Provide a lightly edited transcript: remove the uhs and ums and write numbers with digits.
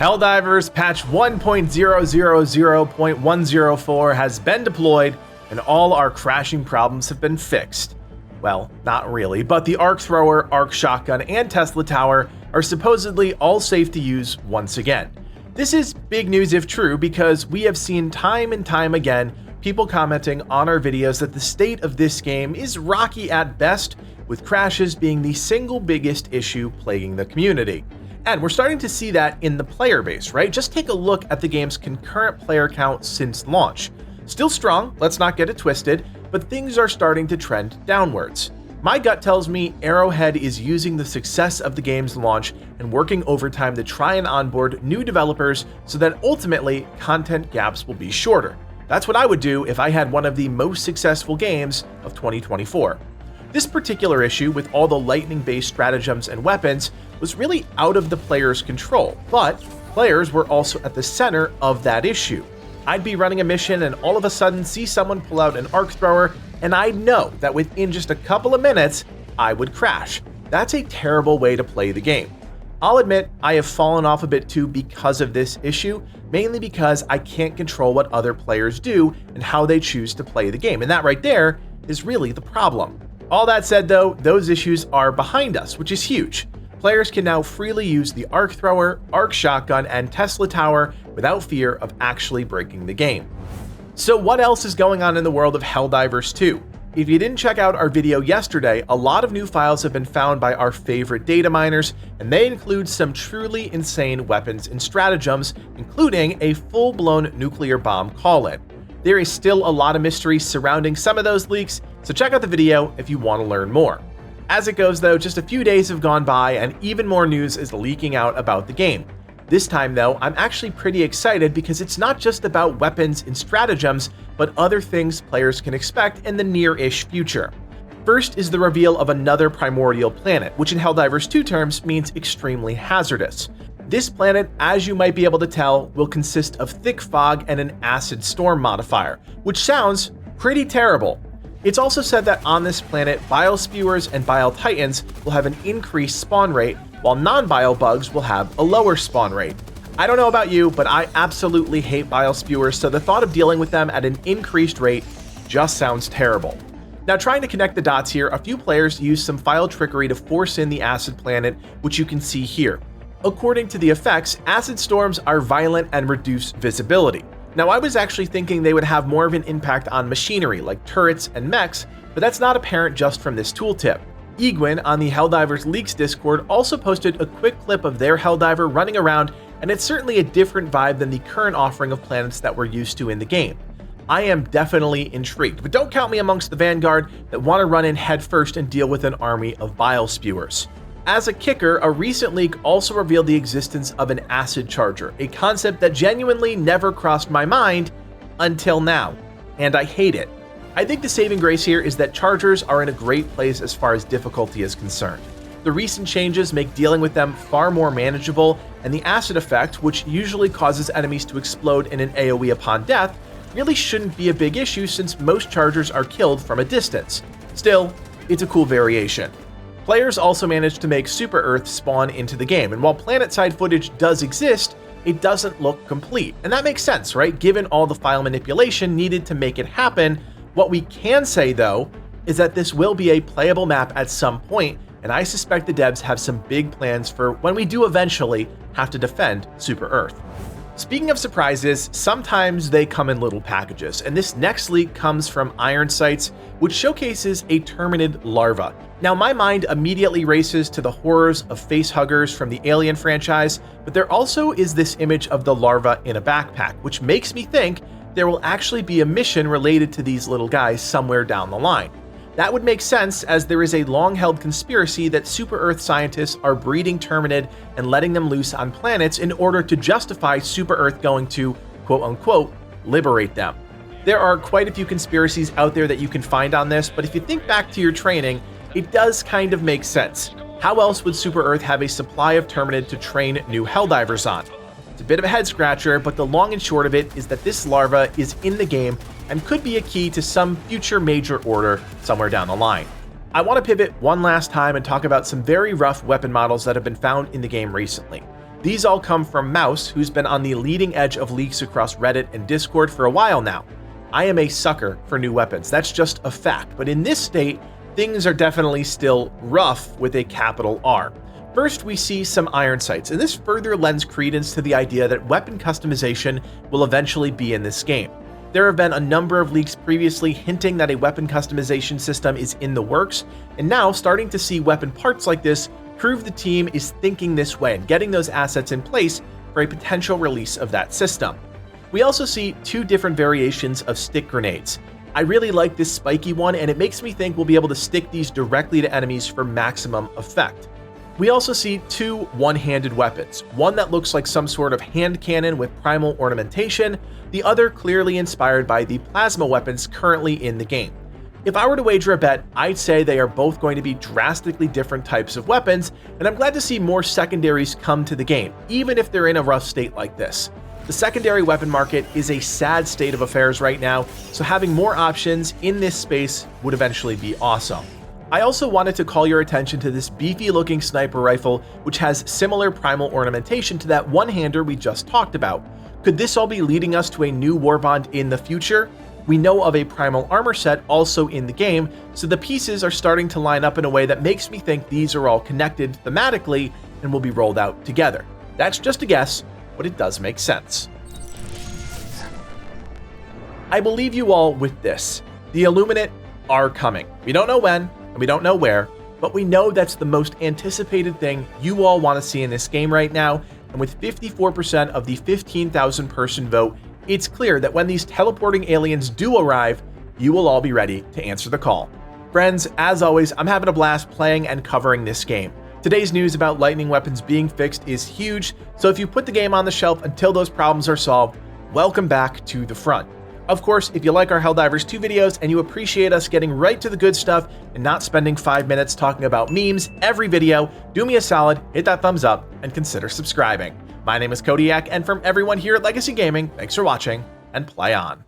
Helldivers patch 1.000.104 has been deployed, and all our crashing problems have been fixed. Well, not really, but the arc thrower, arc shotgun, and Tesla tower are supposedly all safe to use once again. This is big news if true, because we have seen time and time again people commenting on our videos that the state of this game is rocky at best, with crashes being the single biggest issue plaguing the community. And we're starting to see that in the player base, right? Just take a look at the game's concurrent player count since launch. Still strong, let's not get it twisted, but things are starting to trend downwards. My gut tells me Arrowhead is using the success of the game's launch and working overtime to try and onboard new developers so that ultimately content gaps will be shorter. That's what I would do if I had one of the most successful games of 2024. This particular issue, with all the lightning-based stratagems and weapons, was really out of the player's control, but players were also at the center of that issue. I'd be running a mission and all of a sudden see someone pull out an arc thrower, and I'd know that within just a couple of minutes, I would crash. That's a terrible way to play the game. I'll admit I have fallen off a bit too because of this issue, mainly because I can't control what other players do and how they choose to play the game, and that right there is really the problem. All that said though, those issues are behind us, which is huge. Players can now freely use the arc thrower, arc shotgun, and Tesla tower without fear of actually breaking the game. So what else is going on in the world of Helldivers 2? If you didn't check out our video yesterday, a lot of new files have been found by our favorite data miners, and they include some truly insane weapons and stratagems, including a full-blown nuclear bomb call-in. There is still a lot of mystery surrounding some of those leaks, so check out the video if you want to learn more. As it goes though, just a few days have gone by and even more news is leaking out about the game. This time though, I'm actually pretty excited because it's not just about weapons and stratagems, but other things players can expect in the near-ish future. First is the reveal of another primordial planet, which in Helldivers 2 terms means extremely hazardous. This planet, as you might be able to tell, will consist of thick fog and an acid storm modifier, which sounds pretty terrible. It's also said that on this planet, bile spewers and bile titans will have an increased spawn rate, while non-bile bugs will have a lower spawn rate. I don't know about you, but I absolutely hate bile spewers, so the thought of dealing with them at an increased rate just sounds terrible. Now, trying to connect the dots here, a few players used some file trickery to force in the acid planet, which you can see here. According to the effects, acid storms are violent and reduce visibility. Now, I was actually thinking they would have more of an impact on machinery like turrets and mechs, but that's not apparent just from this tooltip. Egwin on the Helldivers Leaks Discord also posted a quick clip of their Helldiver running around, and it's certainly a different vibe than the current offering of planets that we're used to in the game. I am definitely intrigued, but don't count me amongst the vanguard that want to run in headfirst and deal with an army of bile spewers. As a kicker, a recent leak also revealed the existence of an acid charger, a concept that genuinely never crossed my mind until now, and I hate it. I think the saving grace here is that chargers are in a great place as far as difficulty is concerned. The recent changes make dealing with them far more manageable, and the acid effect, which usually causes enemies to explode in an AoE upon death, really shouldn't be a big issue since most chargers are killed from a distance. Still, it's a cool variation. Players also managed to make Super Earth spawn into the game, and while planet-side footage does exist, it doesn't look complete. And that makes sense, right? Given all the file manipulation needed to make it happen. What we can say though, is that this will be a playable map at some point, and I suspect the devs have some big plans for when we do eventually have to defend Super Earth. Speaking of surprises, sometimes they come in little packages, and this next leak comes from Iron Sights, which showcases a terminid larva. Now, my mind immediately races to the horrors of facehuggers from the Alien franchise, but there also is this image of the larva in a backpack, which makes me think there will actually be a mission related to these little guys somewhere down the line. That would make sense, as there is a long-held conspiracy that Super Earth scientists are breeding terminid and letting them loose on planets in order to justify Super Earth going to, quote-unquote, liberate them. There are quite a few conspiracies out there that you can find on this, but if you think back to your training, it does kind of make sense. How else would Super Earth have a supply of terminid to train new Helldivers on? It's a bit of a head-scratcher, but the long and short of it is that this larva is in the game and could be a key to some future major order somewhere down the line. I want to pivot one last time and talk about some very rough weapon models that have been found in the game recently. These all come from Mouse, who's been on the leading edge of leaks across Reddit and Discord for a while now. I am a sucker for new weapons, that's just a fact, but in this state, things are definitely still rough with a capital R. First, we see some iron sights, and this further lends credence to the idea that weapon customization will eventually be in this game. There have been a number of leaks previously hinting that a weapon customization system is in the works, and now starting to see weapon parts like this prove the team is thinking this way and getting those assets in place for a potential release of that system. We also see two different variations of stick grenades. I really like this spiky one, and it makes me think we'll be able to stick these directly to enemies for maximum effect. We also see two one-handed weapons, one that looks like some sort of hand cannon with primal ornamentation, the other clearly inspired by the plasma weapons currently in the game. If I were to wager a bet, I'd say they are both going to be drastically different types of weapons, and I'm glad to see more secondaries come to the game, even if they're in a rough state like this. The secondary weapon market is a sad state of affairs right now, so having more options in this space would eventually be awesome. I also wanted to call your attention to this beefy looking sniper rifle, which has similar primal ornamentation to that one-hander we just talked about. Could this all be leading us to a new warbond in the future? We know of a primal armor set also in the game, so the pieces are starting to line up in a way that makes me think these are all connected thematically and will be rolled out together. That's just a guess, but it does make sense. I believe you all with this. The Illuminate are coming. We don't know when, and we don't know where, but we know that's the most anticipated thing you all want to see in this game right now, and with 54% of the 15,000 person vote, it's clear that when these teleporting aliens do arrive, you will all be ready to answer the call. Friends, as always, I'm having a blast playing and covering this game. Today's news about lightning weapons being fixed is huge, so if you put the game on the shelf until those problems are solved, welcome back to the front. Of course, if you like our Helldivers 2 videos and you appreciate us getting right to the good stuff and not spending 5 minutes talking about memes every video, do me a solid, hit that thumbs up, and consider subscribing. My name is Kodiak, and from everyone here at Legacy Gaming, thanks for watching, and play on.